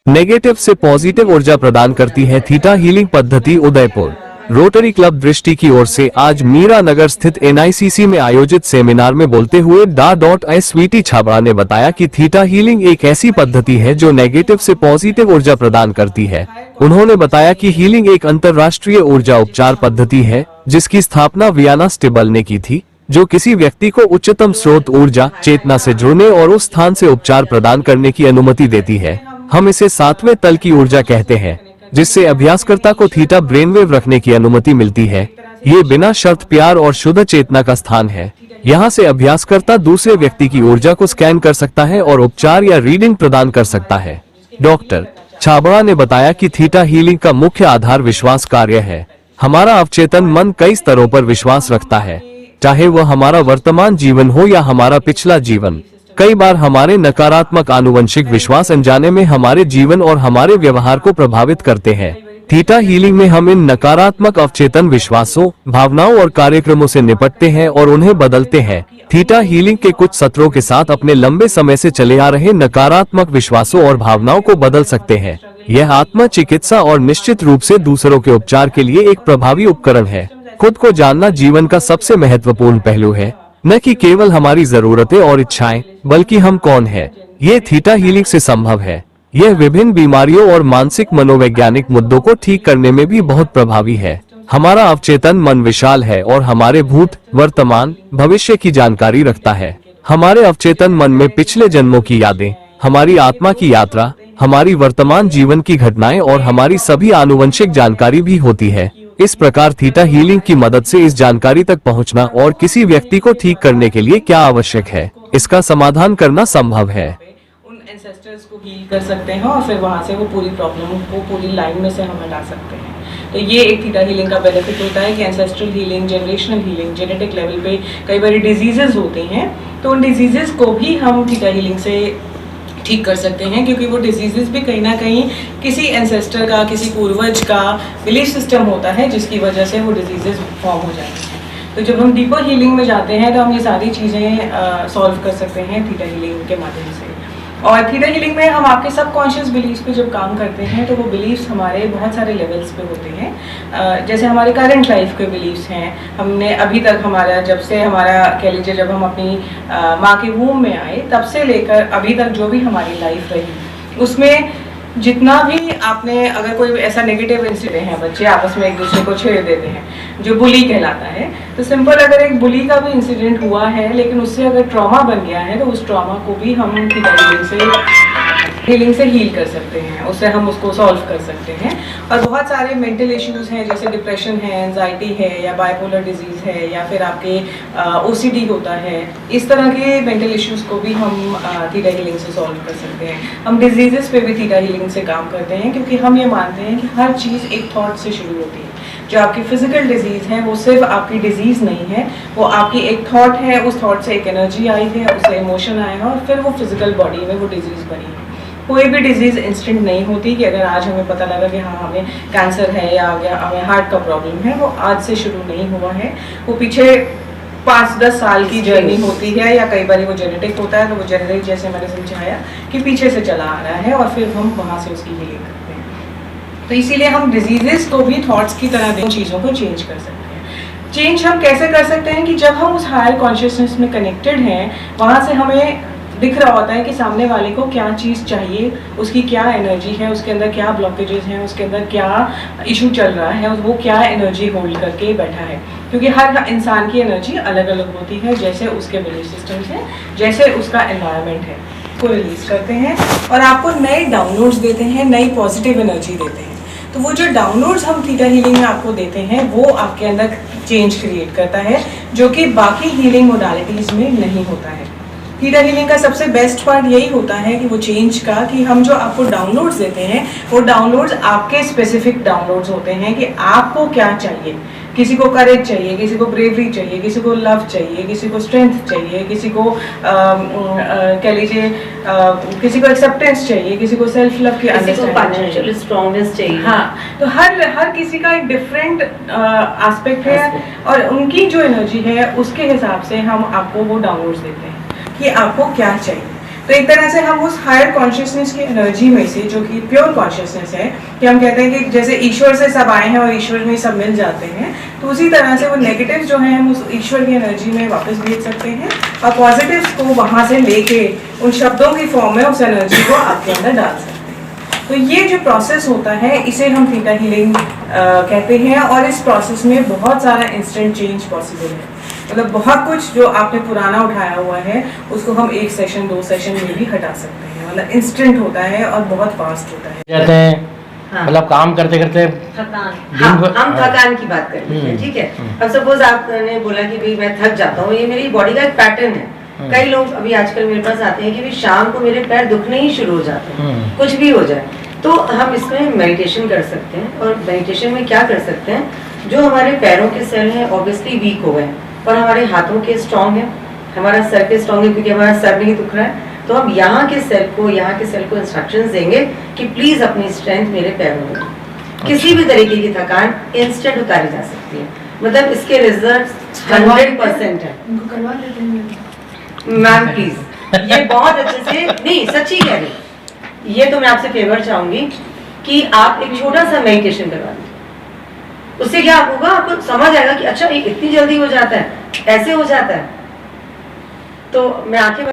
Negative से positive ऊर्जा प्रदान करती है थीटा हीलिंग पद्धति। उदयपुर रोटरी क्लब दृष्टि की ओर से आज मीरा नगर स्थित एनआईसीसी में आयोजित सेमिनार में बोलते हुए डा.एस.वी.टी. छाबड़ा ने बताया कि थीटा हीलिंग एक ऐसी पद्धति है जो नेगेटिव से पॉजिटिव ऊर्जा प्रदान करती है। उन्होंने बताया कि हीलिंग एक अंतर्राष्ट्रीय ऊर्जा उपचार पद्धति है जिसकी स्थापना वियाना स्टिबल ने की थी, जो किसी व्यक्ति को उच्चतम स्रोत ऊर्जा चेतना से जुड़ने और उस स्थान से उपचार प्रदान करने की अनुमति देती है। हम इसे सातवें तल की ऊर्जा कहते हैं, जिससे अभ्यासकर्ता को थीटा ब्रेनवेव रखने की अनुमति मिलती है। ये बिना शर्त प्यार और शुद्ध चेतना का स्थान है। यहाँ से अभ्यासकर्ता दूसरे व्यक्ति की ऊर्जा को स्कैन कर सकता है और उपचार या रीडिंग प्रदान कर सकता है। डॉक्टर छाबड़ा ने बताया कि थीटा हीलिंग का मुख्य आधार विश्वास कार्य है। हमारा अवचेतन मन कई स्तरों पर विश्वास रखता है, चाहे वह हमारा वर्तमान जीवन हो या हमारा पिछला जीवन। कई बार हमारे नकारात्मक आनुवंशिक विश्वास अनजाने में हमारे जीवन और हमारे व्यवहार को प्रभावित करते हैं। थीटा हीलिंग में हम इन नकारात्मक अवचेतन विश्वासों, भावनाओं और कार्यक्रमों से निपटते हैं और उन्हें बदलते हैं। थीटा हीलिंग के कुछ सत्रों के साथ अपने लंबे समय से चले आ रहे नकारात्मक विश्वासों और भावनाओं को बदल सकते हैं। यह आत्म चिकित्सा और निश्चित रूप से दूसरों के उपचार के लिए एक प्रभावी उपकरण है। खुद को जानना जीवन का सबसे महत्वपूर्ण पहलू है, न कि केवल हमारी जरूरतें और इच्छाएं, बल्कि हम कौन हैं। ये थीटा हीलिंग से संभव है। यह विभिन्न बीमारियों और मानसिक मनोवैज्ञानिक मुद्दों को ठीक करने में भी बहुत प्रभावी है। हमारा अवचेतन मन विशाल है और हमारे भूत, वर्तमान, भविष्य की जानकारी रखता है। हमारे अवचेतन मन में पिछले जन्मों की यादें, हमारी आत्मा की यात्रा, हमारी वर्तमान जीवन की घटनाएं और हमारी सभी आनुवंशिक जानकारी भी होती है। इस प्रकार थीटा हीलिंग की मदद से इस जानकारी तक पहुंचना और किसी व्यक्ति को ठीक करने के लिए क्या आवश्यक है, इसका समाधान करना संभव है। उन एंसेस्टर्स को हील कर सकते हैं और फिर वहां से वो पूरी प्रॉब्लम को पूरी लाइन में से हम हटा सकते हैं। तो ये एक थीटा हीलिंग का बेनिफिट होता है कि ancestral healing, generational healing, genetic level पे कई बार डिजीजेस होते हैं, तो उन डिजीजेस को भी हम थीटा हीलिंग से ठीक कर सकते हैं, क्योंकि वो डिजीजेस भी कहीं ना कहीं किसी एंसेस्टर का, किसी पूर्वज का बिलीफ सिस्टम होता है जिसकी वजह से वो डिजीजेस फॉर्म हो जाते हैं। तो जब हम डीपर हीलिंग में जाते हैं तो हम ये सारी चीज़ें सॉल्व कर सकते हैं थीटा हीलिंग के माध्यम से। और थीटा हीलिंग में हम आपके सबकॉन्शियस बिलीफ्स पे जब काम करते हैं तो वो बिलीफ्स हमारे बहुत सारे लेवल्स पे होते हैं। जैसे हमारे करंट लाइफ के बिलीफ्स हैं, हमने अभी तक हमारा, जब से हमारा कह लीजिए जब हम अपनी माँ के वूम में आए तब से लेकर अभी तक जो भी हमारी लाइफ रही, उसमें जितना भी आपने, अगर कोई ऐसा नेगेटिव इंसिडेंट है, बच्चे आपस में एक दूसरे को छेड़ देते हैं जो बुली कहलाता है, तो सिंपल अगर एक बुली का भी इंसिडेंट हुआ है लेकिन उससे अगर ट्रॉमा बन गया है तो उस ट्रॉमा को भी हम हीलिंग से हील कर सकते हैं, उससे हम उसको सॉल्व कर सकते हैं। और बहुत सारे मेंटल इश्यूज हैं, जैसे डिप्रेशन है, एंजाइटी है, या बाइपोलर डिजीज है, या फिर आपके ओसीडी होता है, इस तरह के मेंटल इश्यूज को भी हम थीटा हीलिंग से सॉल्व कर सकते हैं। हम डिजीजेस पे भी थीटा हीलिंग से काम करते हैं, क्योंकि हम ये मानते हैं कि हर चीज़ एक थॉट से शुरू होती है। जो आपकी फिजिकल डिजीज है वो सिर्फ आपकी डिजीज नहीं है, वो आपकी एक थॉट है, उस थॉट से एक एनर्जी आई है, उससे इमोशन आया है और फिर वो फिजिकल बॉडी में वो डिजीज बनी है। कोई भी डिजीज इंस्टेंट नहीं होती कि अगर आज हमें पता लगा कि हाँ हमें कैंसर है या हमें हार्ट का प्रॉब्लम है, वो आज से शुरू नहीं हुआ है। वो पीछे 5-10 साल की जर्नी होती है, या कई बार वो जेनेटिक होता है, तो वो जेनेटिक, जैसे मैंने समझाया कि पीछे से चला आ रहा है और फिर हम वहाँ से उसकी हीलिंग करते हैं। तो इसीलिए हम डिजीजेस को भी थॉट्स की तरह चीज़ों को चेंज कर सकते हैं। चेंज हम कैसे कर सकते हैं कि जब हम उस हायर कॉन्शियसनेस में कनेक्टेड हैं, वहाँ से हमें दिख रहा होता है कि सामने वाले को क्या चीज़ चाहिए, उसकी क्या एनर्जी है, उसके अंदर क्या ब्लॉकेजेस हैं, उसके अंदर क्या इशू चल रहा है, वो क्या एनर्जी होल्ड करके बैठा है। क्योंकि हर इंसान की एनर्जी अलग अलग होती है, जैसे उसके बिलीफ सिस्टम्स हैं, जैसे उसका एनवायरनमेंट है, को रिलीज करते हैं और आपको नए डाउनलोड्स देते हैं, नई पॉजिटिव एनर्जी देते हैं। तो वो जो डाउनलोड्स हम थीटा हीलिंग में आपको देते हैं, वो आपके अंदर चेंज क्रिएट करता है, जो कि बाकी हीलिंग मोडालिटीज़ में नहीं होता है। थीटा हीलिंग का सबसे बेस्ट पार्ट यही होता है कि वो चेंज का, कि हम जो आपको डाउनलोड्स देते हैं वो डाउनलोड्स आपके स्पेसिफिक डाउनलोड्स होते हैं कि आपको क्या चाहिए। किसी को करेज चाहिए, किसी को ब्रेवरी चाहिए, किसी को लव चाहिए, किसी को स्ट्रेंथ चाहिए, किसी को कह लीजिए किसी को एक्सेप्टेंस चाहिए, किसी को सेल्फ लव की अंडरस्टैंडिंग, स्ट्रॉन्गनेस चाहिए। हाँ, तो हर किसी का एक डिफरेंट एस्पेक्ट है और उनकी जो एनर्जी है उसके हिसाब से हम आपको वो डाउनलोड्स देते हैं कि आपको क्या चाहिए। तो एक तरह से हम उस हायर कॉन्शियसनेस की एनर्जी में से, जो कि प्योर कॉन्शियसनेस है, कि हम कहते हैं कि जैसे ईश्वर से सब आए हैं और ईश्वर में सब मिल जाते हैं, तो उसी तरह से वो नेगेटिव जो है हम उस ईश्वर की एनर्जी में वापस भेज सकते हैं और पॉजिटिव्स को वहाँ से लेके उन शब्दों की फॉर्म में उस एनर्जी को आपके अंदर डाल सकते हैं। तो ये जो प्रोसेस होता है इसे हम थीटा हीलिंग कहते हैं, और इस प्रोसेस में बहुत सारा इंस्टेंट चेंज पॉसिबल है। मतलब बहुत कुछ जो आपने पुराना उठाया हुआ है उसको हम 1 सेशन 2 सेशन में भी हटा सकते हैं। मतलब इंस्टेंट होता है और बहुत फास्ट होता है। कहते हैं हाँ। मतलब काम करते करते थकान, दिन हाँ, भर- हम थकान की बात कर रहे हैं, ठीक है। अब सपोज आपने बोला कि भाई मैं थक जाता हूँ, ये मेरी बॉडी का एक पैटर्न है। कई लोग अभी आजकल मेरे पास आते हैं कि भाई शाम को मेरे पैर दुखने ही शुरू हो जाते हैं, कुछ भी हो जाए। तो हम इसमें मेडिटेशन कर सकते हैं, और मेडिटेशन में क्या कर सकते हैं, जो हमारे पैरों के सेल हैं ऑब्वियसली वीक हो गए और हमारे हाथों के स्ट्रॉन्ग है, हमारा सर के स्ट्रॉन्ग है क्योंकि हमारा सर नहीं दुख रहा है, तो हम यहाँ के सेल को इंस्ट्रक्शंस देंगे कि प्लीज अपनी स्ट्रेंथ मेरे पैरों में दो। किसी भी तरीके की थकान इंस्टेंट उतारी जा सकती है। मतलब इसके रिजल्ट 100% है। मैम प्लीज, ये बहुत अच्छे से, नहीं सच्ची कह रही, ये तो मैं आपसे फेवर चाहूंगी कि आप एक छोटा सा मेडिटेशन करवा दीजिए। उससे क्या होगा, आपको समझ आएगा कि अच्छा ये इतनी जल्दी हो जाता है, ऐसे हो जाता है। तो मैं आंखें